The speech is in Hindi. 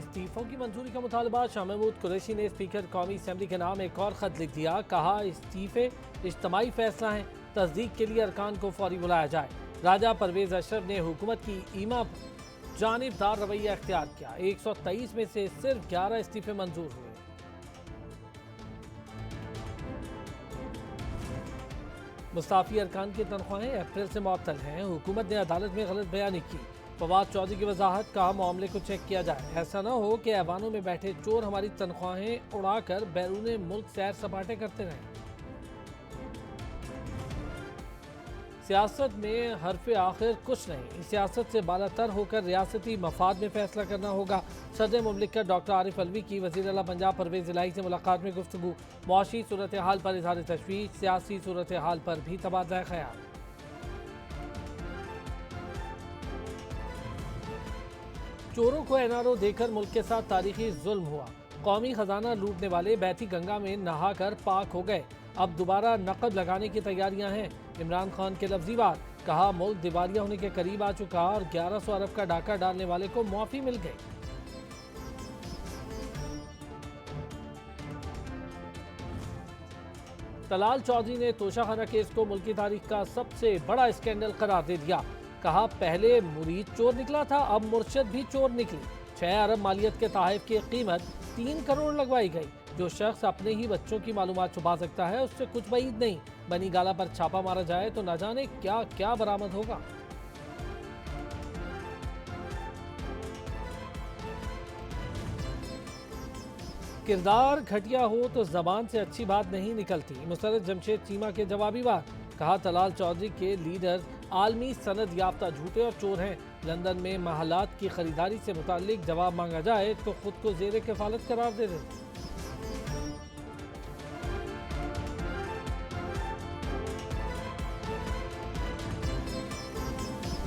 इस्तीफों की मंजूरी का मुतालबा। शाह महमूद कुरैशी ने स्पीकर कौमी असम्बली के नाम एक और खत लिख दिया। कहा इस्तीफे इज्तमाही फैसला है, तस्दीक के लिए अरकान को फौरी बुलाया जाए। राजा परवेज अशरफ ने हुकूमत की ईमा जानिबदार रवैया अख्तियार किया। 123 में से सिर्फ 11 इस्तीफे मंजूर हुए। मुस्ताफी अरकान की तनख्वाहें अप्रैल से मुअत्तल हैं। हुकूमत ने अदालत में गलत बयानी की। फवाद चौधरी की वजाहत, कहा मामले को चेक किया जाए। ऐसा न हो कि ऐवानों में बैठे चोर हमारी तनख्वाहें उड़ाकर बैरून मुल्क सैर सपाटे करते रहें। सियासत में हरफ आखिर कुछ नहीं, सियासत से बालातर होकर रियासती मफाद में फैसला करना होगा। सदर मुमलिकत डॉक्टर आरिफ अलवी की वज़ीर आला पंजाब परवेज इलाही से मुलाकात में गुफ्तगू। मुआशी सूरत हाल पर इज़हार तशवीश, सियासी सूरत हाल पर भी तबादला ख्याल। चोरों को एनआरओ देकर मुल्क के साथ तारीखी जुल्म हुआ। कौमी खजाना लूटने वाले बैती गंगा में नहाकर पाक हो गए। अब दोबारा नकद लगाने की तैयारियां हैं। इमरान खान के लफ्जी बात, कहा मुल्क दिवालिया होने के करीब आ चुका और 1100 अरब का डाका डालने वाले को मुआफी मिल गई। तलाल चौधरी ने तोशाखाना केस को मुल्क की तारीख का सबसे बड़ा स्कैंडल करार दे दिया। कहा पहले मुरीद चोर निकला था, अब मुर्शद भी चोर निकली। 6 अरब मालियत के तहफ़ की कीमत 3 करोड़ लगवाई गई। जो शख्स अपने ही बच्चों की मालूमात छुपा सकता है उससे कुछ बईद नहीं। बनी गाला पर छापा मारा जाए तो न जाने क्या क्या बरामद होगा। किरदार घटिया हो तो जबान से अच्छी बात नहीं निकलती। मुसर्रत जमशेद चीमा के जवाबी बात, कहा तलाल चौधरी के लीडर आलमी सनद याफ्ता झूठे और चोर हैं। लंदन में महलात की खरीदारी से मुताल्लिक जवाब मांगा जाए तो खुद को जेर किफालत करार दे दें।